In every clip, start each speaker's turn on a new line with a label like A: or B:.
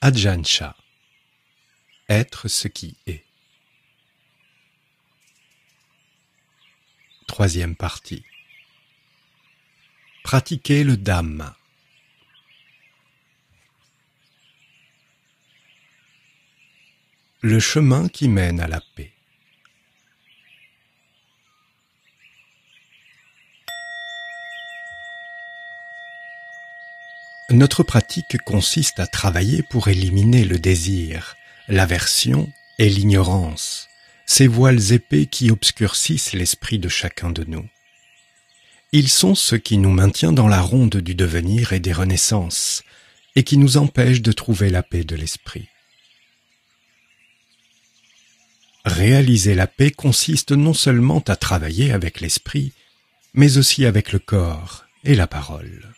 A: Ajahn Chah. Être ce qui est. Troisième partie. Pratiquer le Dhamma. Le chemin qui mène à la paix. Notre pratique consiste à travailler pour éliminer le désir, l'aversion et l'ignorance, ces voiles épais qui obscurcissent l'esprit de chacun de nous. Ils sont ce qui nous maintient dans la ronde du devenir et des renaissances, et qui nous empêchent de trouver la paix de l'esprit. Réaliser la paix consiste non seulement à travailler avec l'esprit, mais aussi avec le corps et la parole.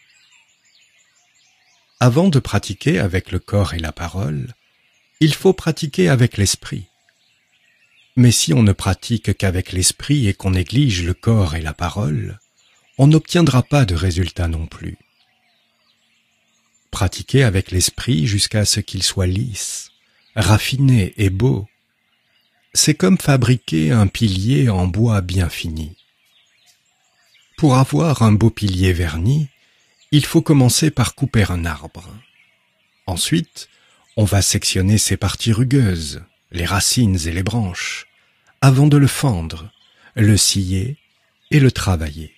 A: Avant de pratiquer avec le corps et la parole, il faut pratiquer avec l'esprit. Mais si on ne pratique qu'avec l'esprit et qu'on néglige le corps et la parole, on n'obtiendra pas de résultat non plus. Pratiquer avec l'esprit jusqu'à ce qu'il soit lisse, raffiné et beau, c'est comme fabriquer un pilier en bois bien fini. Pour avoir un beau pilier verni, il faut commencer par couper un arbre. Ensuite, on va sectionner ses parties rugueuses, les racines et les branches, avant de le fendre, le scier et le travailler.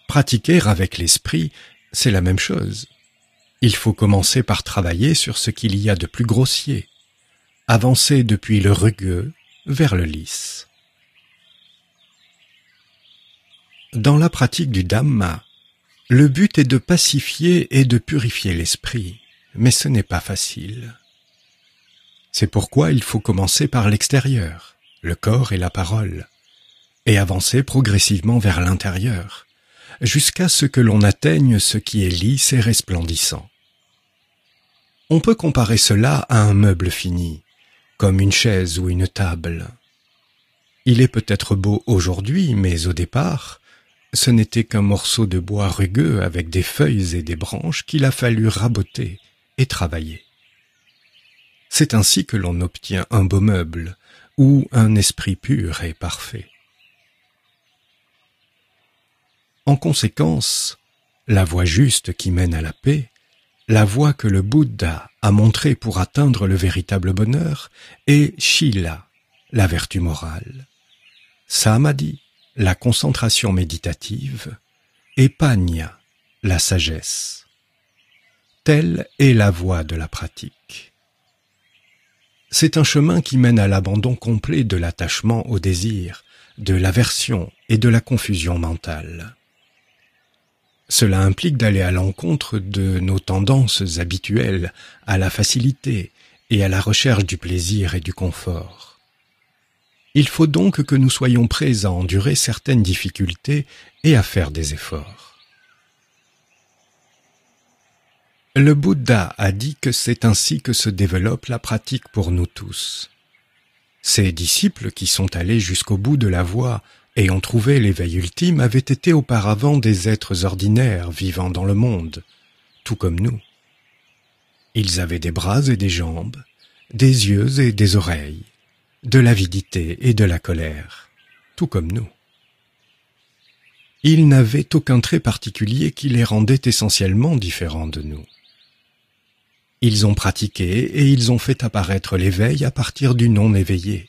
A: Pratiquer avec l'esprit, c'est la même chose. Il faut commencer par travailler sur ce qu'il y a de plus grossier, avancer depuis le rugueux vers le lisse. Dans la pratique du Dhamma, le but est de pacifier et de purifier l'esprit, mais ce n'est pas facile. C'est pourquoi il faut commencer par l'extérieur, le corps et la parole, et avancer progressivement vers l'intérieur, jusqu'à ce que l'on atteigne ce qui est lisse et resplendissant. On peut comparer cela à un meuble fini, comme une chaise ou une table. Il est peut-être beau aujourd'hui, mais au départ, ce n'était qu'un morceau de bois rugueux avec des feuilles et des branches qu'il a fallu raboter et travailler. C'est ainsi que l'on obtient un beau meuble ou un esprit pur et parfait. En conséquence, la voie juste qui mène à la paix, la voie que le Bouddha a montrée pour atteindre le véritable bonheur, est Shila, la vertu morale, Samadhi, la concentration méditative, et Panya, la sagesse. Telle est la voie de la pratique. C'est un chemin qui mène à l'abandon complet de l'attachement au désir, de l'aversion et de la confusion mentale. Cela implique d'aller à l'encontre de nos tendances habituelles à la facilité et à la recherche du plaisir et du confort. Il faut donc que nous soyons prêts à endurer certaines difficultés et à faire des efforts. Le Bouddha a dit que c'est ainsi que se développe la pratique pour nous tous. Ses disciples qui sont allés jusqu'au bout de la voie et ont trouvé l'éveil ultime avaient été auparavant des êtres ordinaires vivant dans le monde, tout comme nous. Ils avaient des bras et des jambes, des yeux et des oreilles, de l'avidité et de la colère, tout comme nous. Ils n'avaient aucun trait particulier qui les rendait essentiellement différents de nous. Ils ont pratiqué et ils ont fait apparaître l'éveil à partir du non-éveillé,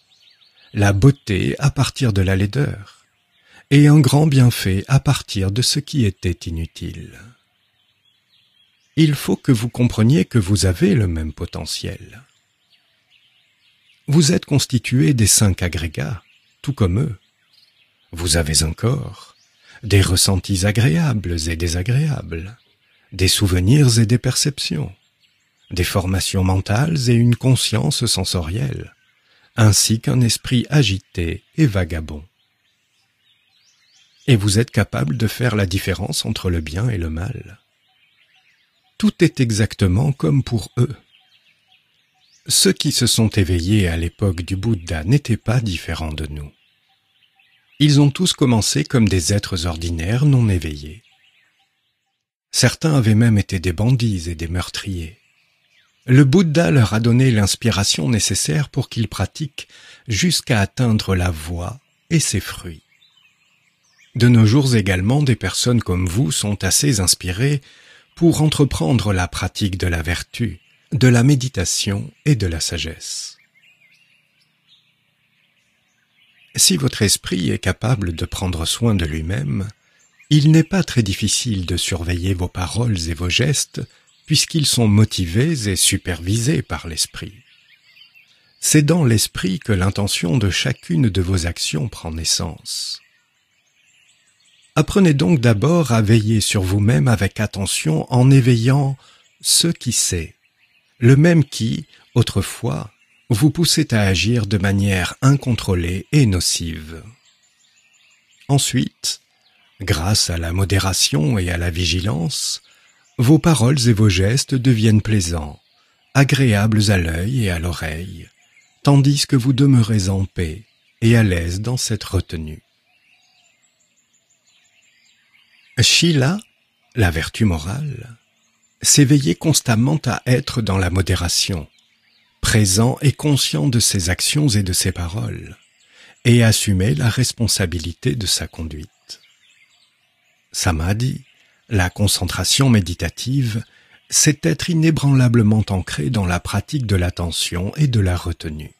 A: la beauté à partir de la laideur, et un grand bienfait à partir de ce qui était inutile. Il faut que vous compreniez que vous avez le même potentiel. Vous êtes constitué des 5 agrégats, tout comme eux. Vous avez un corps, des ressentis agréables et désagréables, des souvenirs et des perceptions, des formations mentales et une conscience sensorielle, ainsi qu'un esprit agité et vagabond. Et vous êtes capable de faire la différence entre le bien et le mal. Tout est exactement comme pour eux. Ceux qui se sont éveillés à l'époque du Bouddha n'étaient pas différents de nous. Ils ont tous commencé comme des êtres ordinaires non éveillés. Certains avaient même été des bandits et des meurtriers. Le Bouddha leur a donné l'inspiration nécessaire pour qu'ils pratiquent jusqu'à atteindre la voie et ses fruits. De nos jours également, des personnes comme vous sont assez inspirées pour entreprendre la pratique de la vertu, de la méditation et de la sagesse. Si votre esprit est capable de prendre soin de lui-même, il n'est pas très difficile de surveiller vos paroles et vos gestes puisqu'ils sont motivés et supervisés par l'esprit. C'est dans l'esprit que l'intention de chacune de vos actions prend naissance. Apprenez donc d'abord à veiller sur vous-même avec attention en éveillant ce qui sait, le même qui, autrefois, vous poussait à agir de manière incontrôlée et nocive. Ensuite, grâce à la modération et à la vigilance, vos paroles et vos gestes deviennent plaisants, agréables à l'œil et à l'oreille, tandis que vous demeurez en paix et à l'aise dans cette retenue. Shila, la vertu morale, s'éveiller constamment à être dans la modération, présent et conscient de ses actions et de ses paroles, et assumer la responsabilité de sa conduite. Samadhi, la concentration méditative, c'est être inébranlablement ancré dans la pratique de l'attention et de la retenue.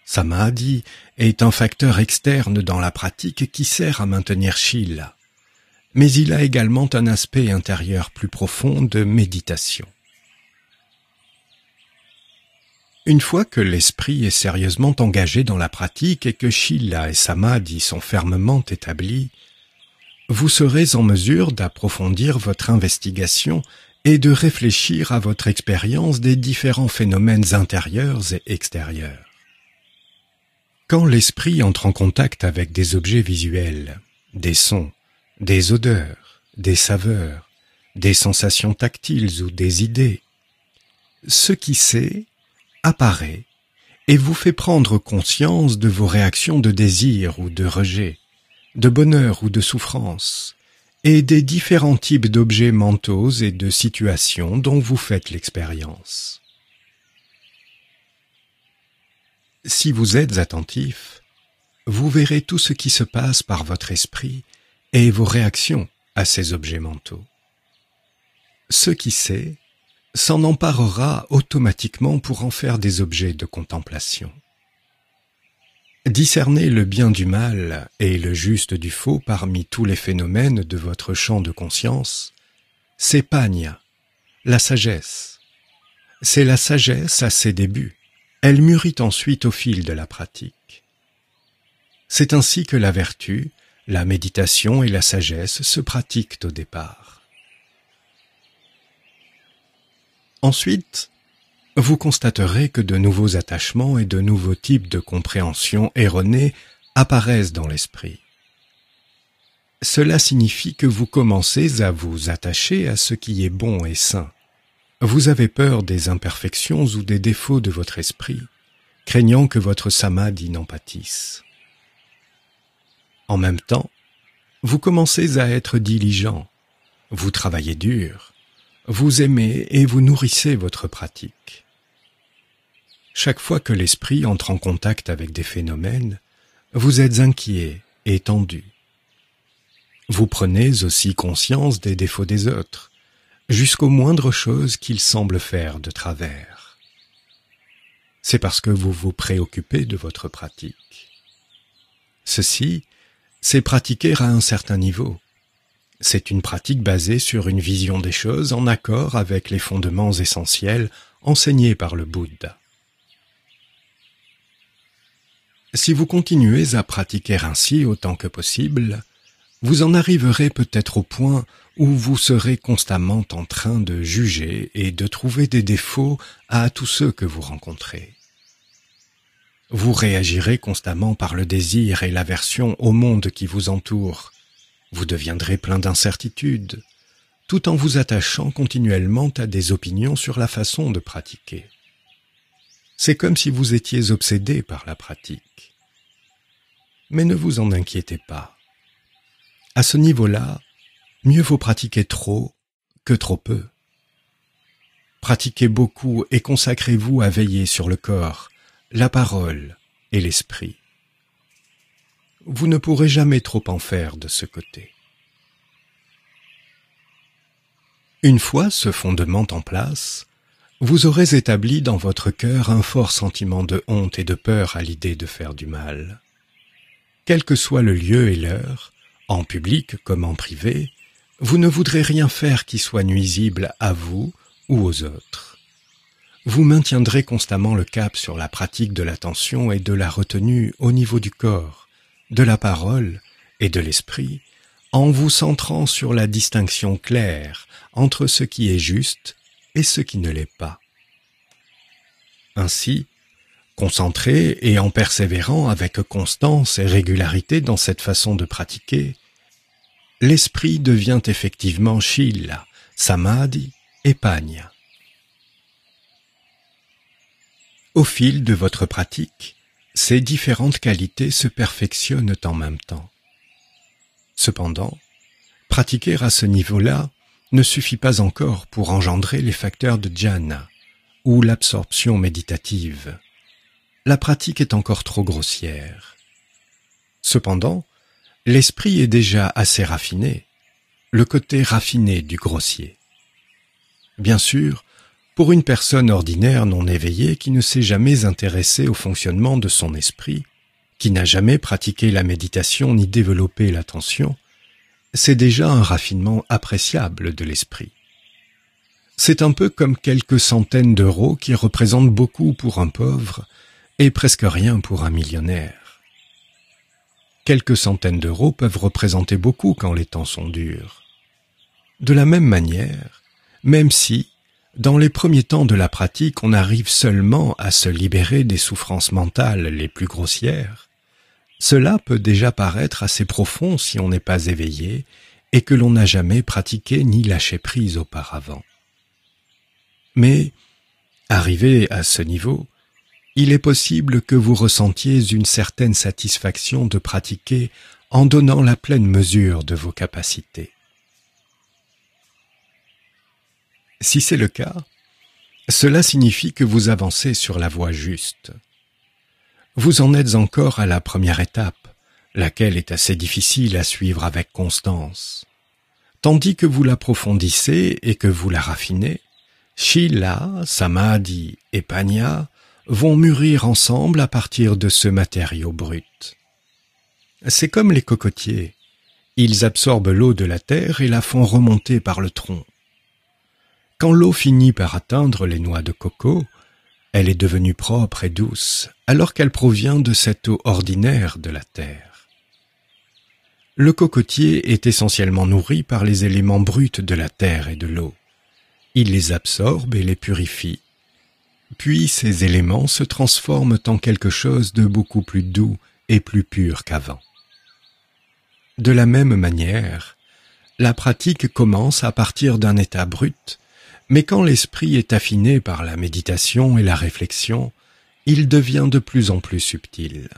A: Samadhi est un facteur externe dans la pratique qui sert à maintenir Shila, mais il a également un aspect intérieur plus profond de méditation. Une fois que l'esprit est sérieusement engagé dans la pratique et que Shila et Samadhi sont fermement établis, vous serez en mesure d'approfondir votre investigation et de réfléchir à votre expérience des différents phénomènes intérieurs et extérieurs. Quand l'esprit entre en contact avec des objets visuels, des sons, des odeurs, des saveurs, des sensations tactiles ou des idées, ce qui sait apparaît et vous fait prendre conscience de vos réactions de désir ou de rejet, de bonheur ou de souffrance, et des différents types d'objets mentaux et de situations dont vous faites l'expérience. Si vous êtes attentif, vous verrez tout ce qui se passe par votre esprit et vos réactions à ces objets mentaux. Ce qui sait s'en emparera automatiquement pour en faire des objets de contemplation. Discerner le bien du mal et le juste du faux parmi tous les phénomènes de votre champ de conscience, c'est Panya, la sagesse. C'est la sagesse à ses débuts. Elle mûrit ensuite au fil de la pratique. C'est ainsi que la vertu, la méditation et la sagesse se pratiquent au départ. Ensuite, vous constaterez que de nouveaux attachements et de nouveaux types de compréhension erronée apparaissent dans l'esprit. Cela signifie que vous commencez à vous attacher à ce qui est bon et sain. Vous avez peur des imperfections ou des défauts de votre esprit, craignant que votre samadhi n'en pâtisse. En même temps, vous commencez à être diligent, vous travaillez dur, vous aimez et vous nourrissez votre pratique. Chaque fois que l'esprit entre en contact avec des phénomènes, vous êtes inquiet et tendu. Vous prenez aussi conscience des défauts des autres, jusqu'aux moindres choses qu'ils semblent faire de travers. C'est parce que vous vous préoccupez de votre pratique. Ceci, c'est pratiquer à un certain niveau. C'est une pratique basée sur une vision des choses en accord avec les fondements essentiels enseignés par le Bouddha. Si vous continuez à pratiquer ainsi autant que possible, vous en arriverez peut-être au point où vous serez constamment en train de juger et de trouver des défauts à tous ceux que vous rencontrez. Vous réagirez constamment par le désir et l'aversion au monde qui vous entoure. Vous deviendrez plein d'incertitudes, tout en vous attachant continuellement à des opinions sur la façon de pratiquer. C'est comme si vous étiez obsédé par la pratique. Mais ne vous en inquiétez pas. À ce niveau-là, mieux vaut pratiquer trop que trop peu. pratiquez beaucoup et consacrez-vous à veiller sur le corps, la parole et l'esprit. Vous ne pourrez jamais trop en faire de ce côté. Une fois ce fondement en place, vous aurez établi dans votre cœur un fort sentiment de honte et de peur à l'idée de faire du mal. Quel que soit le lieu et l'heure, en public comme en privé, vous ne voudrez rien faire qui soit nuisible à vous ou aux autres. Vous maintiendrez constamment le cap sur la pratique de l'attention et de la retenue au niveau du corps, de la parole et de l'esprit, en vous centrant sur la distinction claire entre ce qui est juste et ce qui ne l'est pas. Ainsi, concentré et en persévérant avec constance et régularité dans cette façon de pratiquer, l'esprit devient effectivement Shila, Samadhi et Panya. Au fil de votre pratique, ces différentes qualités se perfectionnent en même temps. Cependant, pratiquer à ce niveau-là ne suffit pas encore pour engendrer les facteurs de dhyana, ou l'absorption méditative. La pratique est encore trop grossière. Cependant, l'esprit est déjà assez raffiné, le côté raffiné du grossier. Bien sûr, pour une personne ordinaire non éveillée qui ne s'est jamais intéressée au fonctionnement de son esprit, qui n'a jamais pratiqué la méditation ni développé l'attention, c'est déjà un raffinement appréciable de l'esprit. C'est un peu comme quelques centaines d'euros qui représentent beaucoup pour un pauvre et presque rien pour un millionnaire. Quelques centaines d'euros peuvent représenter beaucoup quand les temps sont durs. De la même manière, même si, dans les premiers temps de la pratique, on arrive seulement à se libérer des souffrances mentales les plus grossières, cela peut déjà paraître assez profond si on n'est pas éveillé et que l'on n'a jamais pratiqué ni lâché prise auparavant. Mais, arrivé à ce niveau, il est possible que vous ressentiez une certaine satisfaction de pratiquer en donnant la pleine mesure de vos capacités. Si c'est le cas, cela signifie que vous avancez sur la voie juste. Vous en êtes encore à la première étape, laquelle est assez difficile à suivre avec constance. Tandis que vous l'approfondissez et que vous la raffinez, Shila, Samadhi et Panya vont mûrir ensemble à partir de ce matériau brut. C'est comme les cocotiers. Ils absorbent l'eau de la terre et la font remonter par le tronc. Quand l'eau finit par atteindre les noix de coco, elle est devenue propre et douce, alors qu'elle provient de cette eau ordinaire de la terre. Le cocotier est essentiellement nourri par les éléments bruts de la terre et de l'eau. Il les absorbe et les purifie. Puis ces éléments se transforment en quelque chose de beaucoup plus doux et plus pur qu'avant. De la même manière, la pratique commence à partir d'un état brut, mais quand l'esprit est affiné par la méditation et la réflexion, il devient de plus en plus subtil.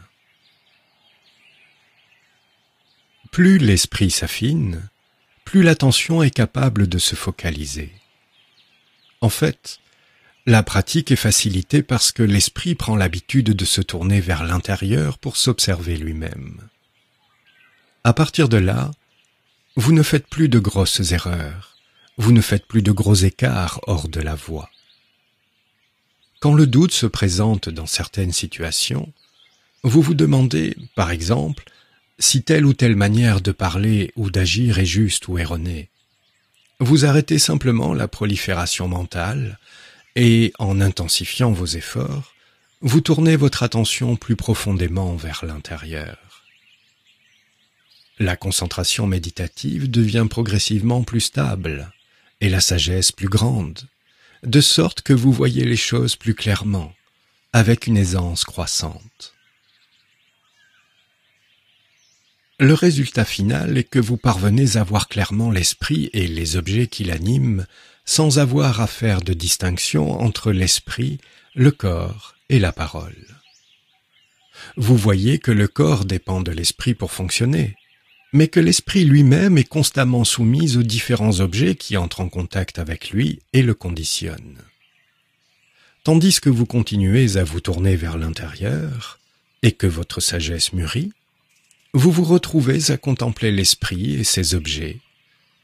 A: Plus l'esprit s'affine, plus l'attention est capable de se focaliser. En fait, la pratique est facilitée parce que l'esprit prend l'habitude de se tourner vers l'intérieur pour s'observer lui-même. À partir de là, vous ne faites plus de grosses erreurs. Vous ne faites plus de gros écarts hors de la voie. Quand le doute se présente dans certaines situations, vous vous demandez, par exemple, si telle ou telle manière de parler ou d'agir est juste ou erronée. Vous arrêtez simplement la prolifération mentale et, en intensifiant vos efforts, vous tournez votre attention plus profondément vers l'intérieur. La concentration méditative devient progressivement plus stable et la sagesse plus grande, de sorte que vous voyez les choses plus clairement, avec une aisance croissante. Le résultat final est que vous parvenez à voir clairement l'esprit et les objets qui l'animent sans avoir à faire de distinction entre l'esprit, le corps et la parole. Vous voyez que le corps dépend de l'esprit pour fonctionner, mais que l'esprit lui-même est constamment soumis aux différents objets qui entrent en contact avec lui et le conditionnent. tandis que vous continuez à vous tourner vers l'intérieur et que votre sagesse mûrit, vous vous retrouvez à contempler l'esprit et ses objets.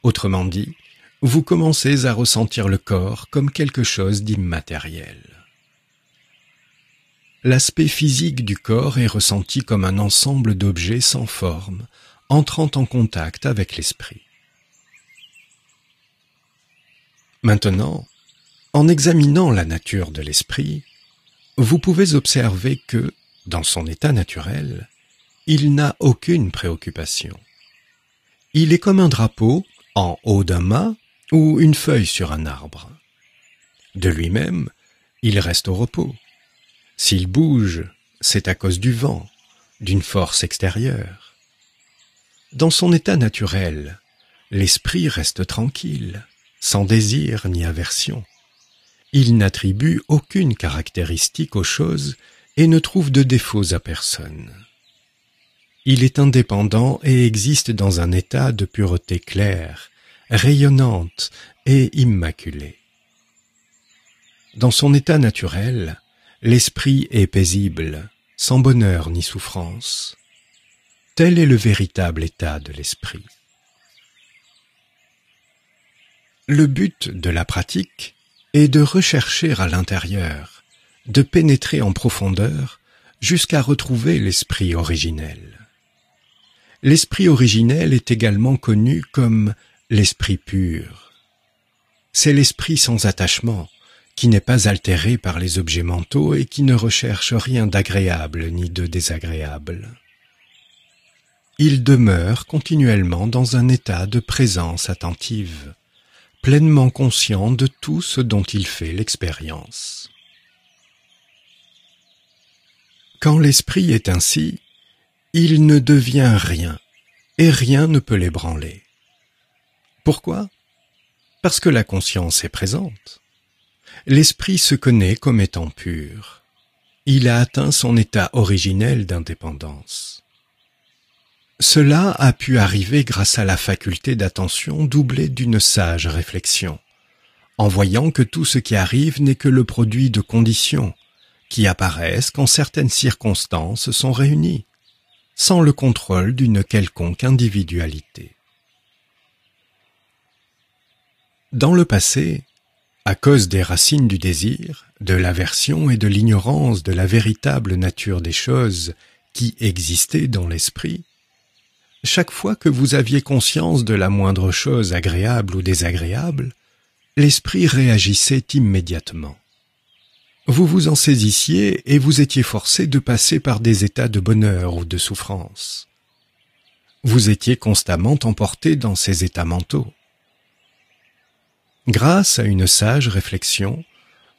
A: Autrement dit, vous commencez à ressentir le corps comme quelque chose d'immatériel. L'aspect physique du corps est ressenti comme un ensemble d'objets sans forme, entrant en contact avec l'esprit. Maintenant, en examinant la nature de l'esprit, vous pouvez observer que, dans son état naturel, il n'a aucune préoccupation. Il est comme un drapeau en haut d'un mât ou une feuille sur un arbre. De lui-même, il reste au repos. S'il bouge, c'est à cause du vent, d'une force extérieure. Dans son état naturel, l'esprit reste tranquille, sans désir ni aversion. Il n'attribue aucune caractéristique aux choses et ne trouve de défauts à personne. Il est indépendant et existe dans un état de pureté claire, rayonnante et immaculée. Dans son état naturel, l'esprit est paisible, sans bonheur ni souffrance. Tel est le véritable état de l'esprit. Le but de la pratique est de rechercher à l'intérieur, de pénétrer en profondeur jusqu'à retrouver l'esprit originel. L'esprit originel est également connu comme l'esprit pur. C'est l'esprit sans attachement, qui n'est pas altéré par les objets mentaux et qui ne recherche rien d'agréable ni de désagréable. Il demeure continuellement dans un état de présence attentive, pleinement conscient de tout ce dont il fait l'expérience. Quand l'esprit est ainsi, il ne devient rien, et rien ne peut l'ébranler. Pourquoi ? Parce que la conscience est présente. L'esprit se connaît comme étant pur. Il a atteint son état originel d'indépendance. Cela a pu arriver grâce à la faculté d'attention doublée d'une sage réflexion, en voyant que tout ce qui arrive n'est que le produit de conditions, qui apparaissent quand certaines circonstances sont réunies, sans le contrôle d'une quelconque individualité. Dans le passé, à cause des racines du désir, de l'aversion et de l'ignorance de la véritable nature des choses qui existaient dans l'esprit, chaque fois que vous aviez conscience de la moindre chose agréable ou désagréable, l'esprit réagissait immédiatement. Vous vous en saisissiez et vous étiez forcé de passer par des états de bonheur ou de souffrance. Vous étiez constamment emporté dans ces états mentaux. Grâce à une sage réflexion,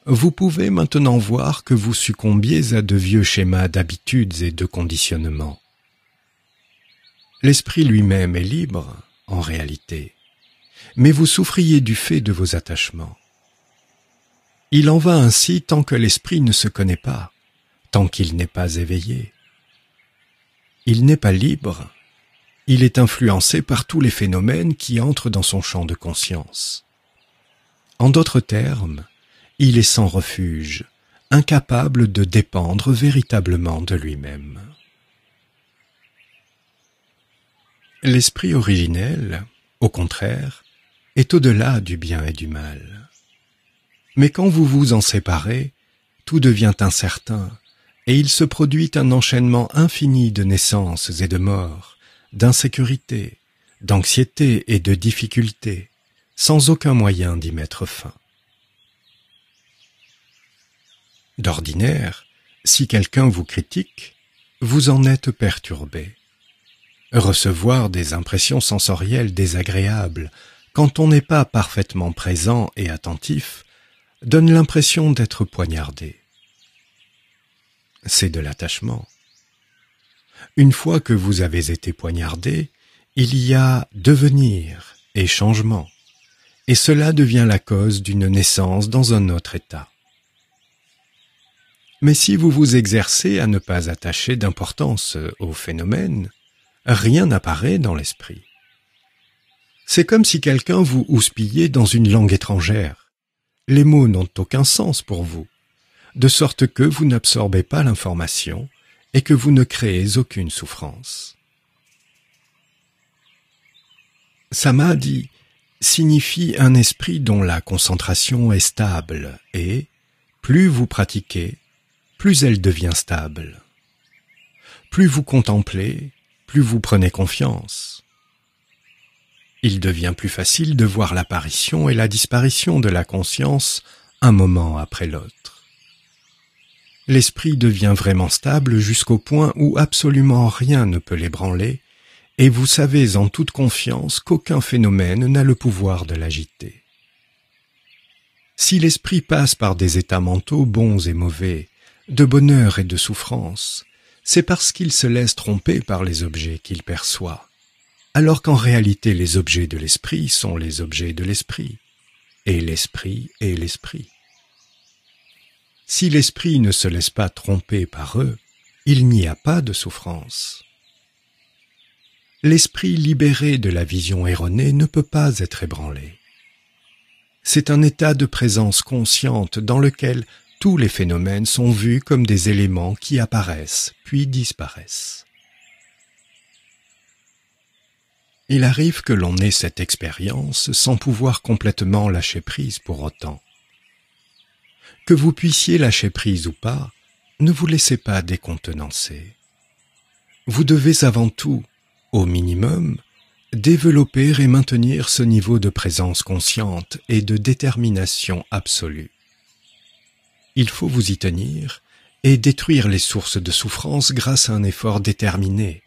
A: vous pouvez maintenant voir que vous succombiez à de vieux schémas d'habitudes et de conditionnements. L'esprit lui-même est libre, en réalité, mais vous souffriez du fait de vos attachements. Il en va ainsi tant que l'esprit ne se connaît pas, tant qu'il n'est pas éveillé. Il n'est pas libre, il est influencé par tous les phénomènes qui entrent dans son champ de conscience. En d'autres termes, il est sans refuge, incapable de dépendre véritablement de lui-même. L'esprit originel, au contraire, est au-delà du bien et du mal. Mais quand vous vous en séparez, tout devient incertain, et il se produit un enchaînement infini de naissances et de morts, d'insécurité, d'anxiété et de difficultés, sans aucun moyen d'y mettre fin. D'ordinaire, si quelqu'un vous critique, vous en êtes perturbé. Recevoir des impressions sensorielles désagréables, quand on n'est pas parfaitement présent et attentif, donne l'impression d'être poignardé. C'est de l'attachement. Une fois que vous avez été poignardé, il y a devenir et changement, et cela devient la cause d'une naissance dans un autre état. Mais si vous vous exercez à ne pas attacher d'importance au phénomène, rien n'apparaît dans l'esprit. C'est comme si quelqu'un vous houspillait dans une langue étrangère. Les mots n'ont aucun sens pour vous. de sorte que vous n'absorbez pas l'information et que vous ne créez aucune souffrance. Samadhi signifie un esprit dont la concentration est stable et, plus vous pratiquez, plus elle devient stable. Plus vous contemplez, plus vous prenez confiance. Il devient plus facile de voir l'apparition et la disparition de la conscience un moment après l'autre. L'esprit devient vraiment stable jusqu'au point où absolument rien ne peut l'ébranler, et vous savez en toute confiance qu'aucun phénomène n'a le pouvoir de l'agiter. Si l'esprit passe par des états mentaux bons et mauvais, de bonheur et de souffrance, c'est parce qu'il se laisse tromper par les objets qu'il perçoit, alors qu'en réalité les objets de l'esprit sont les objets de l'esprit, et l'esprit est l'esprit. Si l'esprit ne se laisse pas tromper par eux, il n'y a pas de souffrance. L'esprit libéré de la vision erronée ne peut pas être ébranlé. C'est un état de présence consciente dans lequel tous les phénomènes sont vus comme des éléments qui apparaissent puis disparaissent. Il arrive que l'on ait cette expérience sans pouvoir complètement lâcher prise pour autant. Que vous puissiez lâcher prise ou pas, ne vous laissez pas décontenancer. Vous devez avant tout, au minimum, développer et maintenir ce niveau de présence consciente et de détermination absolue. Il faut vous y tenir et détruire les sources de souffrance grâce à un effort déterminé,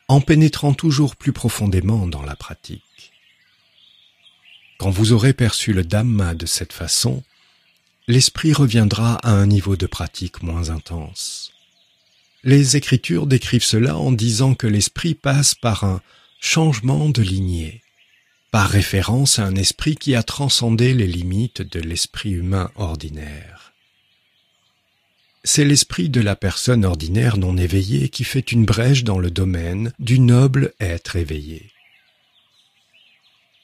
A: en pénétrant toujours plus profondément dans la pratique. Quand vous aurez perçu le Dhamma de cette façon, l'esprit reviendra à un niveau de pratique moins intense. Les Écritures décrivent cela en disant que l'esprit passe par un changement de lignée, par référence à un esprit qui a transcendé les limites de l'esprit humain ordinaire. C'est l'esprit de la personne ordinaire non éveillée qui fait une brèche dans le domaine du noble être éveillé.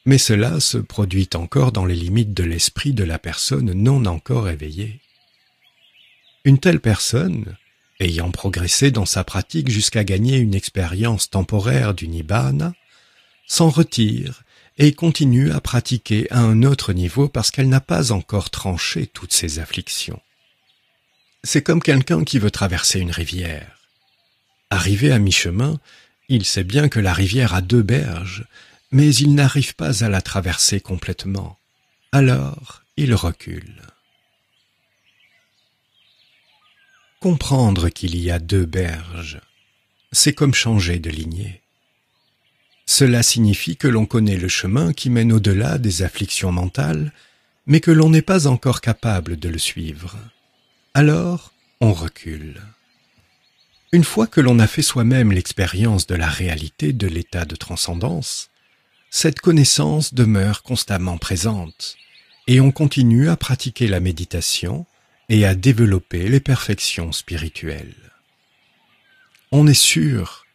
A: Mais cela se produit encore dans les limites de l'esprit de la personne non encore éveillée. Une telle personne, ayant progressé dans sa pratique jusqu'à gagner une expérience temporaire du Nibbana, s'en retire et continue à pratiquer à un autre niveau parce qu'elle n'a pas encore tranché toutes ses afflictions. C'est comme quelqu'un qui veut traverser une rivière. Arrivé à mi-chemin, il sait bien que la rivière a 2 berges, mais il n'arrive pas à la traverser complètement. Alors, il recule. Comprendre qu'il y a 2 berges, c'est comme changer de lignée. Cela signifie que l'on connaît le chemin qui mène au-delà des afflictions mentales, mais que l'on n'est pas encore capable de le suivre. Alors, on recule. Une fois que l'on a fait soi-même l'expérience de la réalité de l'état de transcendance, cette connaissance demeure constamment présente, et on continue à pratiquer la méditation et à développer les perfections spirituelles. On est sûr,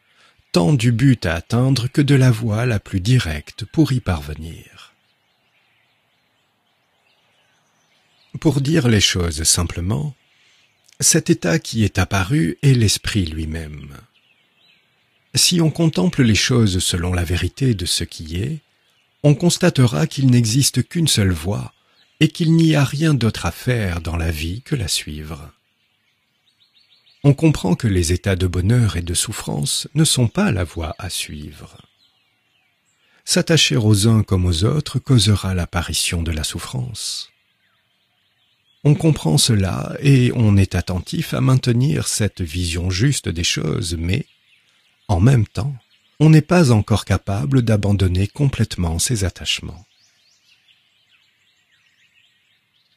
A: tant du but à atteindre que de la voie la plus directe pour y parvenir. Pour dire les choses simplement, cet état qui est apparu est l'esprit lui-même. Si on contemple les choses selon la vérité de ce qui est, on constatera qu'il n'existe qu'une seule voie et qu'il n'y a rien d'autre à faire dans la vie que la suivre. On comprend que les états de bonheur et de souffrance ne sont pas la voie à suivre. S'attacher aux uns comme aux autres causera l'apparition de la souffrance. On comprend cela et on est attentif à maintenir cette vision juste des choses, mais, en même temps, on n'est pas encore capable d'abandonner complètement ses attachements.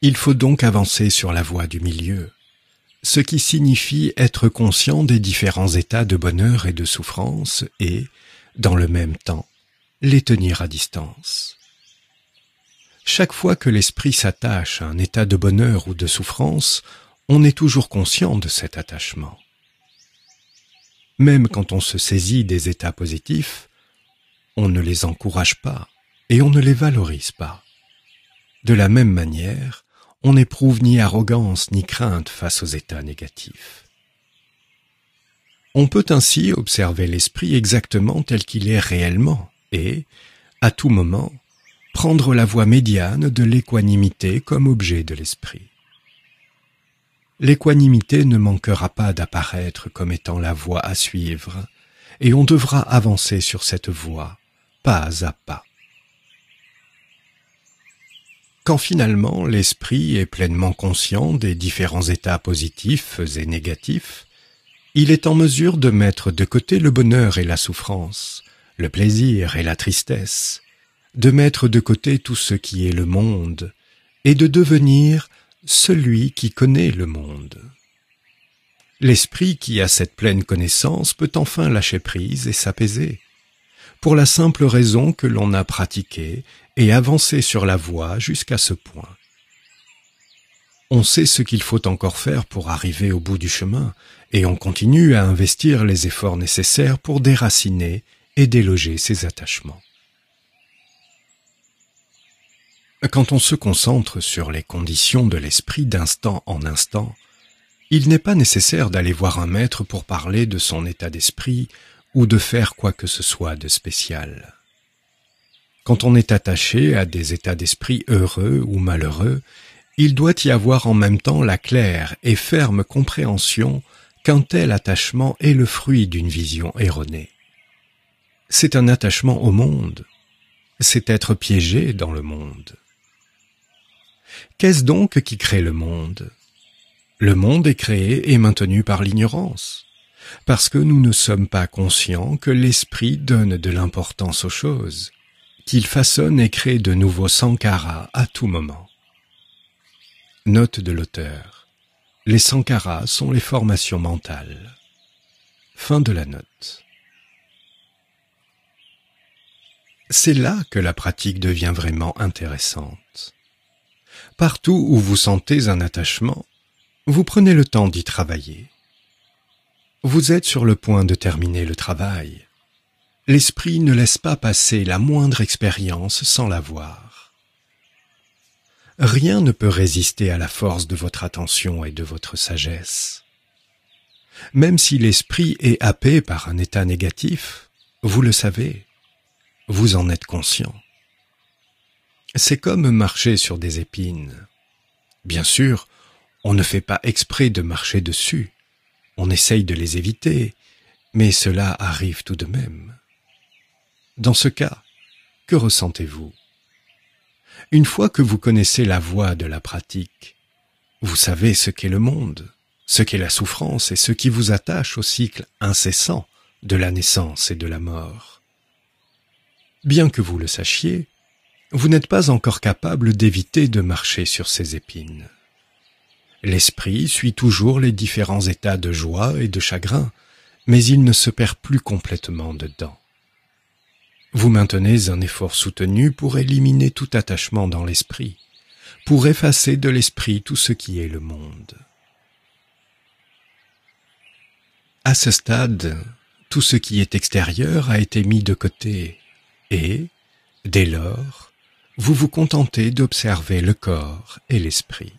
A: Il faut donc avancer sur la voie du milieu, ce qui signifie être conscient des différents états de bonheur et de souffrance et, dans le même temps, les tenir à distance. Chaque fois que l'esprit s'attache à un état de bonheur ou de souffrance, on est toujours conscient de cet attachement. Même quand on se saisit des états positifs, on ne les encourage pas et on ne les valorise pas. De la même manière, on n'éprouve ni arrogance ni crainte face aux états négatifs. On peut ainsi observer l'esprit exactement tel qu'il est réellement et, à tout moment, prendre la voie médiane de l'équanimité comme objet de l'esprit. L'équanimité ne manquera pas d'apparaître comme étant la voie à suivre, et on devra avancer sur cette voie, pas à pas. Quand finalement l'esprit est pleinement conscient des différents états positifs et négatifs, il est en mesure de mettre de côté le bonheur et la souffrance, le plaisir et la tristesse, de mettre de côté tout ce qui est le monde, et de devenir celui qui connaît le monde. L'esprit qui a cette pleine connaissance peut enfin lâcher prise et s'apaiser, pour la simple raison que l'on a pratiqué et avancé sur la voie jusqu'à ce point. On sait ce qu'il faut encore faire pour arriver au bout du chemin, et on continue à investir les efforts nécessaires pour déraciner et déloger ces attachements. Quand on se concentre sur les conditions de l'esprit d'instant en instant, il n'est pas nécessaire d'aller voir un maître pour parler de son état d'esprit ou de faire quoi que ce soit de spécial. Quand on est attaché à des états d'esprit heureux ou malheureux, il doit y avoir en même temps la claire et ferme compréhension qu'un tel attachement est le fruit d'une vision erronée. C'est un attachement au monde, c'est être piégé dans le monde. Qu'est-ce donc qui crée le monde ? Le monde est créé et maintenu par l'ignorance, parce que nous ne sommes pas conscients que l'esprit donne de l'importance aux choses, qu'il façonne et crée de nouveaux sankharas à tout moment. Note de l'auteur. Les sankharas sont les formations mentales. Fin de la note. C'est là que la pratique devient vraiment intéressante. Partout où vous sentez un attachement, vous prenez le temps d'y travailler. Vous êtes sur le point de terminer le travail. L'esprit ne laisse pas passer la moindre expérience sans la voir. Rien ne peut résister à la force de votre attention et de votre sagesse. Même si l'esprit est happé par un état négatif, vous le savez, vous en êtes conscient. C'est comme marcher sur des épines. Bien sûr, on ne fait pas exprès de marcher dessus. On essaye de les éviter, mais cela arrive tout de même. Dans ce cas, que ressentez-vous ? Une fois que vous connaissez la voie de la pratique, vous savez ce qu'est le monde, ce qu'est la souffrance et ce qui vous attache au cycle incessant de la naissance et de la mort. Bien que vous le sachiez, vous n'êtes pas encore capable d'éviter de marcher sur ces épines. L'esprit suit toujours les différents états de joie et de chagrin, mais il ne se perd plus complètement dedans. Vous maintenez un effort soutenu pour éliminer tout attachement dans l'esprit, pour effacer de l'esprit tout ce qui est le monde. À ce stade, tout ce qui est extérieur a été mis de côté et, dès lors, vous vous contentez d'observer le corps et l'esprit.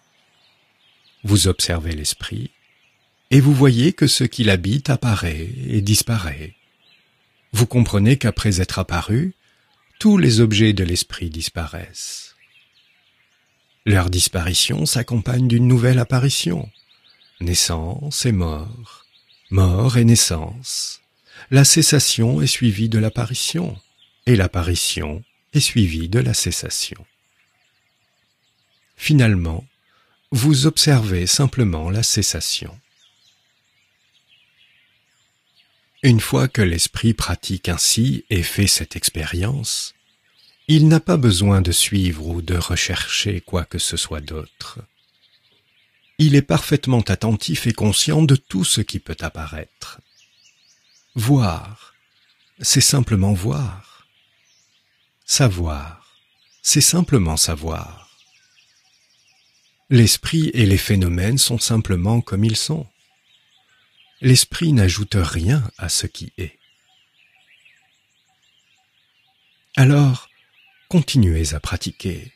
A: Vous observez l'esprit, et vous voyez que ce qui l'habite apparaît et disparaît. Vous comprenez qu'après être apparu, tous les objets de l'esprit disparaissent. Leur disparition s'accompagne d'une nouvelle apparition. Naissance et mort, mort et naissance. La cessation est suivie de l'apparition, et l'apparition est suivie de la cessation. Finalement, vous observez simplement la cessation. Une fois que l'esprit pratique ainsi et fait cette expérience, il n'a pas besoin de suivre ou de rechercher quoi que ce soit d'autre. Il est parfaitement attentif et conscient de tout ce qui peut apparaître. Voir, c'est simplement voir. Savoir, c'est simplement savoir. L'esprit et les phénomènes sont simplement comme ils sont. L'esprit n'ajoute rien à ce qui est. Alors, continuez à pratiquer,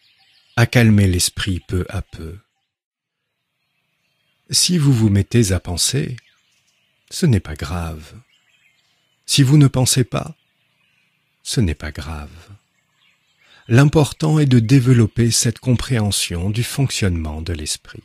A: à calmer l'esprit peu à peu, Si vous vous mettez à penser, ce n'est pas grave. Si vous ne pensez pas, ce n'est pas grave. L'important est de développer cette compréhension du fonctionnement de l'esprit.